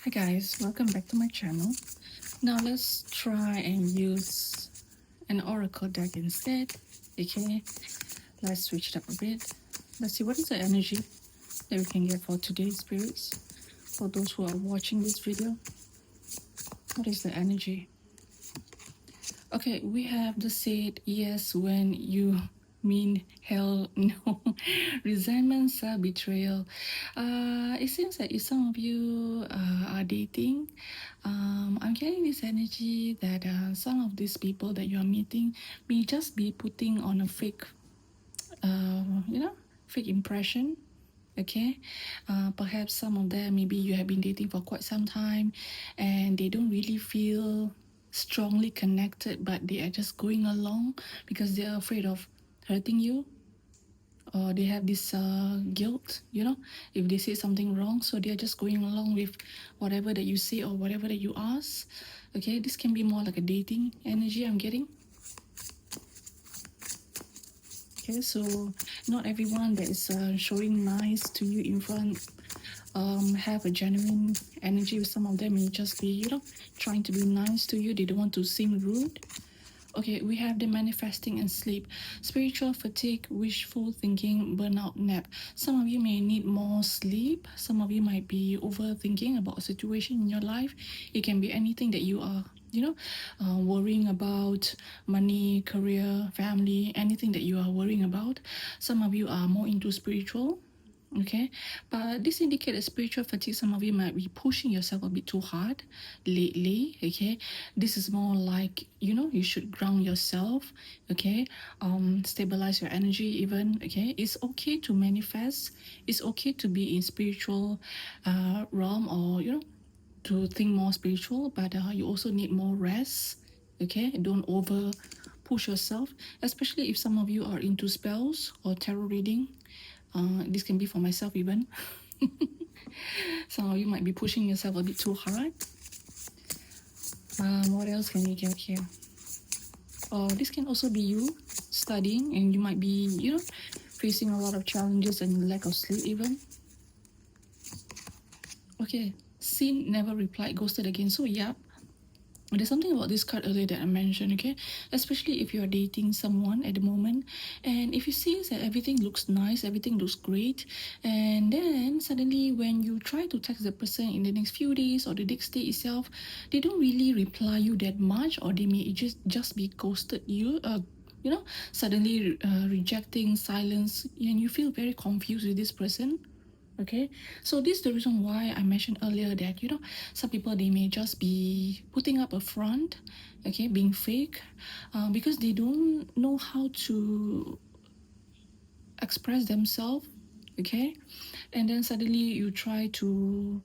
Hi guys, welcome back to my channel. Now let's try and use an oracle deck instead. Okay, let's switch it up a bit. Let's see what is the energy that we can get for today's spirits. For those who are watching this video, what is the energy? Okay, we have the said yes when you mean hell no. Resentment, betrayal. It seems that if some of you are dating, I'm getting this energy that some of these people that you are meeting may just be putting on a fake, fake impression. Okay, perhaps some of them, maybe you have been dating for quite some time and they don't really feel strongly connected, but they are just going along because they are afraid of hurting you, or they have this guilt, if they say something wrong, so they're just going along with whatever that you say or whatever that you ask. Okay, this can be more like a dating energy I'm getting. Okay, so not everyone that is showing nice to you in front have a genuine energy. With some of them may just be, trying to be nice to you. They don't want to seem rude. Okay, we have the manifesting and sleep, spiritual fatigue, wishful thinking, burnout, nap. Some of you may need more sleep. Some of you might be overthinking about a situation in your life. It can be anything that you are, worrying about: money, career, family, anything that you are worrying about. Some of you are more into spiritual. Okay, but this indicates a spiritual fatigue. Some of you might be pushing yourself a bit too hard lately. Okay, this is more like, you should ground yourself. Okay, stabilize your energy even. Okay, it's okay to manifest. It's okay to be in spiritual realm, or to think more spiritual, but you also need more rest. Okay, don't over push yourself, especially if some of you are into spells or tarot reading. This can be for myself even. Some of you might be pushing yourself a bit too hard. What else can we get here? This can also be you studying, and you might be, facing a lot of challenges and lack of sleep even. Okay, seen, never replied, ghosted again. So yeah, there's something about this card earlier that I mentioned, okay? Especially if you're dating someone at the moment, and if you see that everything looks nice, everything looks great, and then suddenly when you try to text the person in the next few days or the next day itself, they don't really reply you that much, or they may just be ghosted you, suddenly rejecting, silence, and you feel very confused with this person. Okay, so this is the reason why I mentioned earlier that, some people, they may just be putting up a front, okay, being fake, because they don't know how to express themselves. Okay, and then suddenly you try to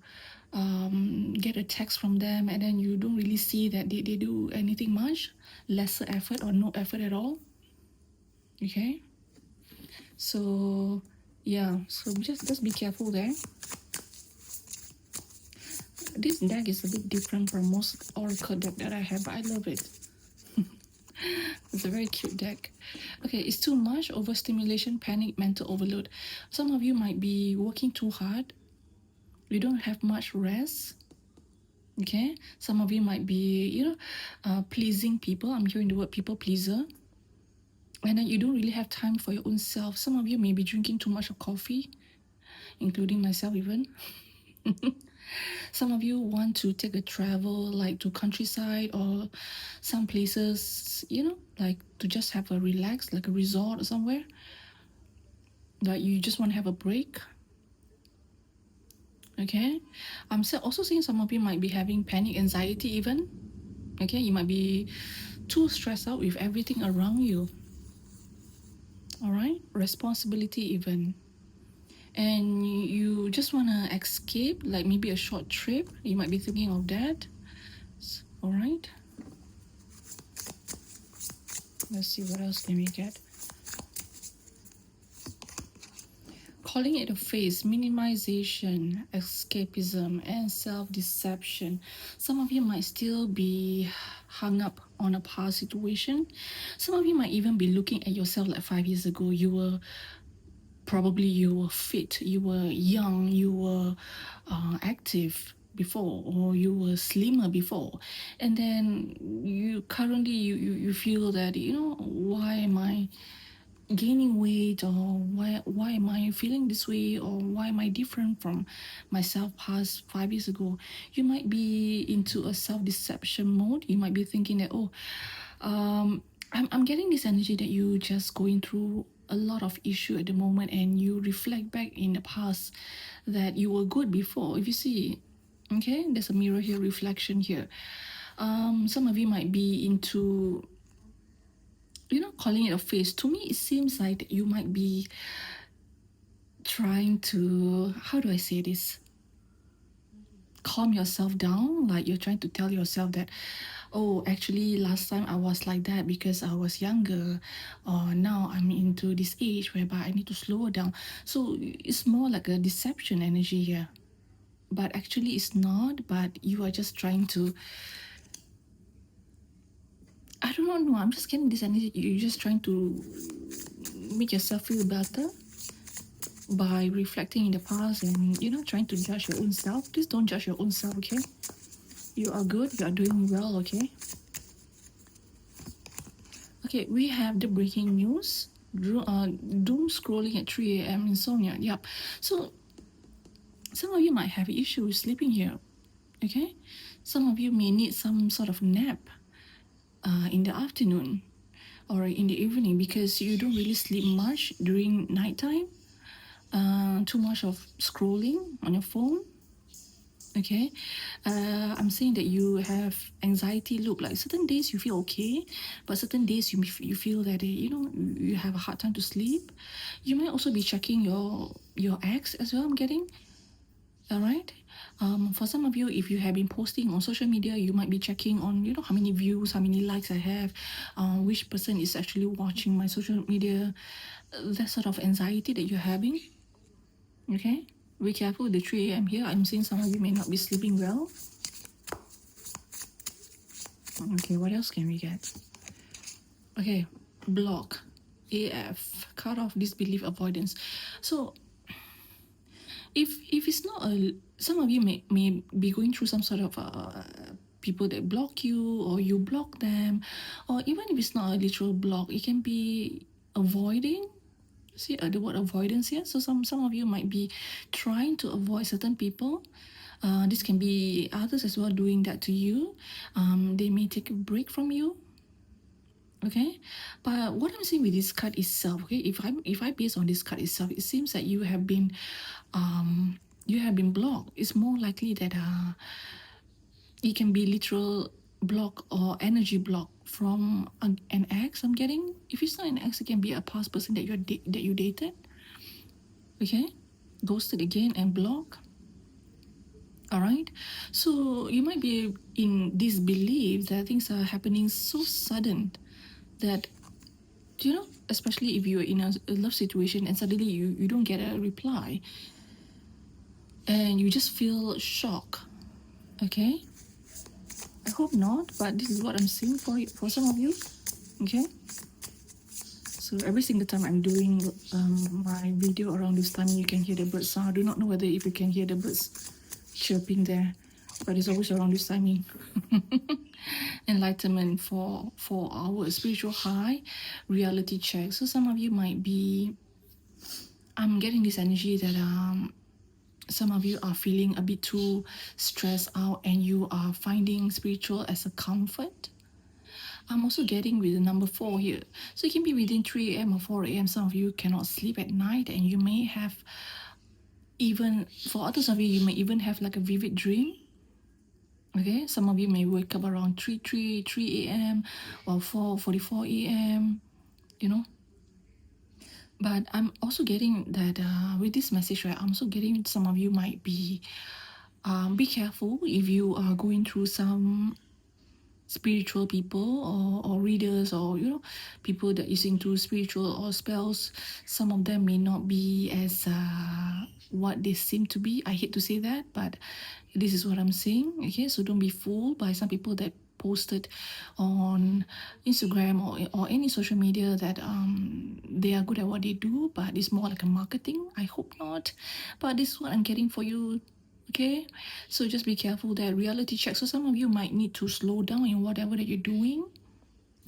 get a text from them, and then you don't really see that they do anything much, lesser effort or no effort at all. Okay, so yeah, so just be careful there. This deck is a bit different from most oracle deck that I have, but I love it. It's a very cute deck. Okay, it's too much: overstimulation, panic, mental overload. Some of you might be working too hard. You don't have much rest. Okay, some of you might be, pleasing people. I'm hearing the word people pleaser. And then you don't really have time for your own self. Some of you may be drinking too much of coffee, including myself even. Some of you want to take a travel, like to countryside or some places, like to just have a relax, like a resort or somewhere. Like you just want to have a break. Okay, I'm also seeing some of you might be having panic, anxiety even. Okay, you might be too stressed out with everything around you. All right, responsibility even. And you just want to escape, like maybe a short trip. You might be thinking of that. All right, let's see what else can we get. Calling it a phase, minimization, escapism, and self-deception. Some of you might still be hung up on a past situation. Some of you might even be looking at yourself like 5 years ago. You were fit, you were young, you were active, before, or you were slimmer before, and then you currently you feel that, why am I gaining weight, or why am I feeling this way, or why am I different from myself past 5 years ago. You might be into a self-deception mode. You might be thinking that, I'm getting this energy that you just going through a lot of issue at the moment, and you reflect back in the past that you were good before. If you see, okay, there's a mirror here, reflection here. Some of you might be into, calling it a phase. To me, it seems like you might be trying to, how do I say this, calm yourself down. Like you're trying to tell yourself that, oh, actually last time I was like that because I was younger, or now I'm into this age whereby I need to slow down. So it's more like a deception energy here, but actually it's not. But you are just trying to, I don't know, I'm just getting this energy. You're just trying to make yourself feel better by reflecting in the past, and trying to judge your own self. Please don't judge your own self, okay? You are good, you are doing well, okay? Okay, we have the breaking news. Doom scrolling at 3 a.m. insomnia. Yep. So some of you might have issues sleeping here, okay? Some of you may need some sort of nap in the afternoon or in the evening because you don't really sleep much during nighttime. Too much of scrolling on your phone. Okay, I'm saying that you have anxiety loop. Like certain days you feel okay, but certain days you feel that you have a hard time to sleep. You might also be checking your ex as well. I'm getting, all right. For some of you, if you have been posting on social media, you might be checking on how many views, how many likes I have, which person is actually watching my social media. That sort of anxiety that you're having. Okay. Be careful, the 3 a.m. here. I'm seeing some of you may not be sleeping well. Okay, what else can we get? Okay, block, AF, cut off, disbelief, avoidance. So, if it's not some of you may be going through some sort of people that block you, or you block them, or even if it's not a literal block, it can be avoiding. See the word avoidance here. So some of you might be trying to avoid certain people. This can be others as well doing that to you. They may take a break from you. Okay, but what I'm saying with this card itself, okay, if I base on this card itself, it seems that you have been blocked. It's more likely that it can be literal block or energy block from an ex. I'm getting, if it's not an ex, it can be a past person that you dated. Okay, ghosted again and block. All right, so you might be in this belief that things are happening so sudden that especially if you're in a love situation and suddenly you don't get a reply and you just feel shock. Okay, I hope not, but this is what I'm seeing for some of you. Okay, so every single time I'm doing my video around this time, you can hear the birds sound. I do not know whether if you can hear the birds chirping there, but it's always around this timing. Enlightenment for our spiritual high, reality check. So some of you might be, I'm getting this energy that some of you are feeling a bit too stressed out and you are finding spiritual as a comfort. I'm also getting with the number 4 here. So it can be within 3 a.m. or 4 a.m. Some of you cannot sleep at night, and you may have, even for others of you, you may even have like a vivid dream. Okay, some of you may wake up around 3 a.m. or 4:44 a.m. But I'm also getting that with this message, right, I'm also getting some of you might be careful if you are going through some spiritual people or readers, or people that is into spiritual or spells. Some of them may not be as what they seem to be. I hate to say that, but this is what I'm saying. Okay, so don't be fooled by some people that posted on Instagram or any social media that they are good at what they do, but it's more like a marketing. I hope not, but this is what I'm getting for you Okay, so just be careful that reality check. So some of you might need to slow down in whatever that you're doing.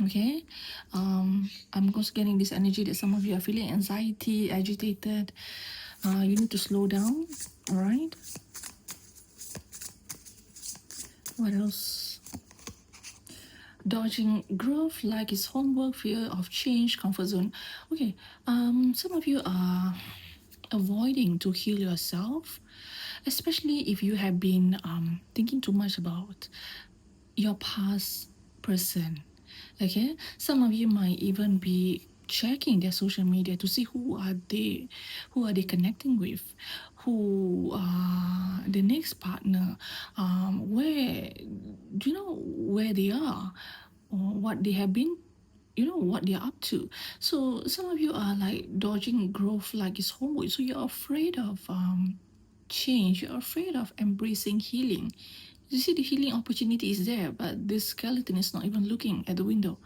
Okay, I'm also getting this energy that some of you are feeling anxiety, agitated. You need to slow down. All right. What else? Dodging growth like it's homework, fear of change, comfort zone. Okay, some of you are avoiding to heal yourself, especially if you have been thinking too much about your past person. Okay, some of you might even be checking their social media to see who are they connecting with, who the next partner, where do you know where they are, or what they have been, you know what they're up to. So some of you are like dodging growth like it's homework, so you're afraid of change, you're afraid of embracing healing. You see, the healing opportunity is there, but this skeleton is not even looking at the window.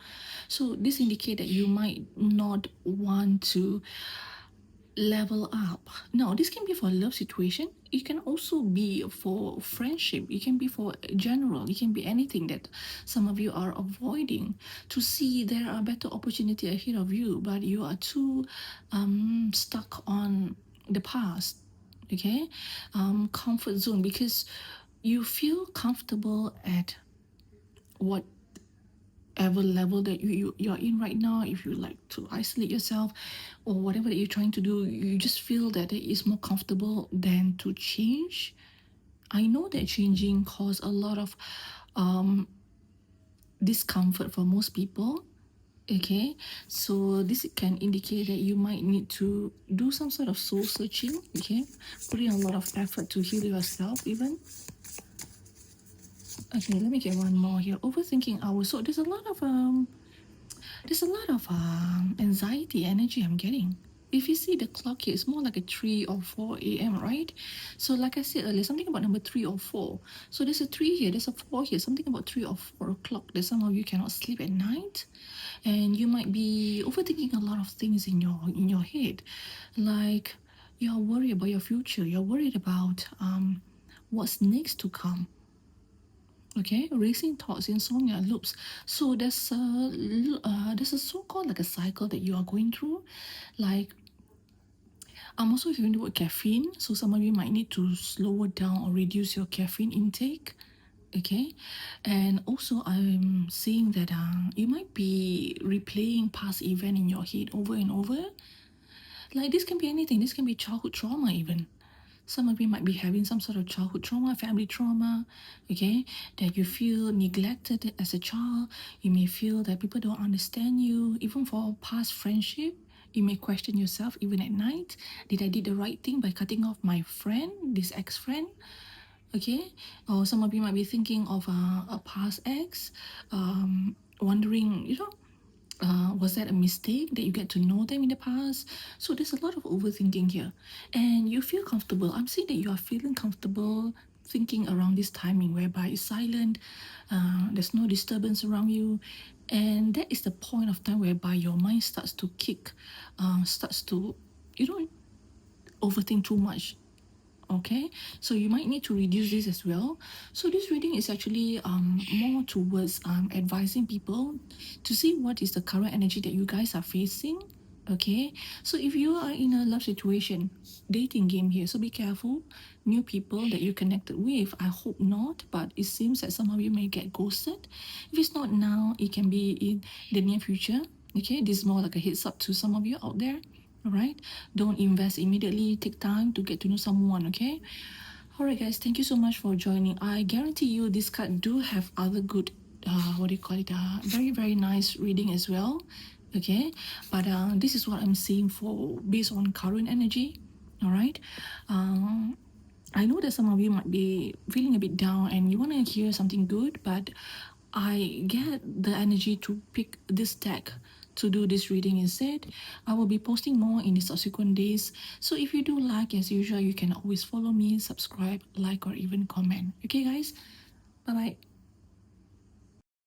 So this indicates that you might not want to level up. Now, this can be for a love situation. It can also be for friendship. It can be for general. It can be anything that some of you are avoiding to see there are better opportunity ahead of you, but you are too stuck on the past. Okay, comfort zone, because you feel comfortable at whatever level that you're in right now. If you like to isolate yourself or whatever that you're trying to do, you just feel that it is more comfortable than to change. I know that changing causes a lot of um, discomfort for most people. Okay, so this can indicate that you might need to do some sort of soul searching. Okay, putting a lot of effort to heal yourself even. Okay, let me get one more here. Overthinking hours. So there's a lot of anxiety energy I'm getting. If you see the clock here, it's more like a 3 or 4 a.m., right? So like I said earlier, something about number 3 or 4. So there's a 3 here, there's a 4 here, something about 3 or 4 o'clock that some of you cannot sleep at night. And you might be overthinking a lot of things in your head. Like you're worried about your future, you're worried about what's next to come. Okay, racing thoughts, insomnia, loops. So there's a so-called like a cycle that you are going through. Like I'm also hearing the word caffeine. So some of you might need to slow it down or reduce your caffeine intake. Okay, and also I'm seeing that you might be replaying past event in your head over and over. Like this can be anything. This can be childhood trauma even. Some of you might be having some sort of childhood trauma, family trauma, okay, that you feel neglected as a child. You may feel that people don't understand you, even for past friendship. You may question yourself even at night. Did I did the right thing by cutting off my friend, this ex-friend? Okay, or some of you might be thinking of a past ex, wondering, was that a mistake that you get to know them in the past? So there's a lot of overthinking here, and you feel comfortable. I'm saying that you are feeling comfortable thinking around this timing whereby it's silent, there's no disturbance around you, and that is the point of time whereby your mind starts to kick, starts to, you don't overthink too much. Okay, so you might need to reduce this as well. So this reading is actually more towards advising people to see what is the current energy that you guys are facing. Okay, so if you are in a love situation, dating game here, so be careful. New people that you connected with, I hope not, but it seems that some of you may get ghosted. If it's not now, it can be in the near future. Okay, this is more like a heads up to some of you out there. All right, don't invest immediately, take time to get to know someone. Okay, all right guys, thank you so much for joining. I guarantee you this card do have other good what do you call it, very very nice reading as well. Okay, but this is what I'm seeing for based on current energy. All right, I know that some of you might be feeling a bit down and you want to hear something good, but I get the energy to pick this deck to do this reading instead. I will be posting more in the subsequent days. So if you do like, as usual, you can always follow me, subscribe, like, or even comment. Okay, guys? Bye bye.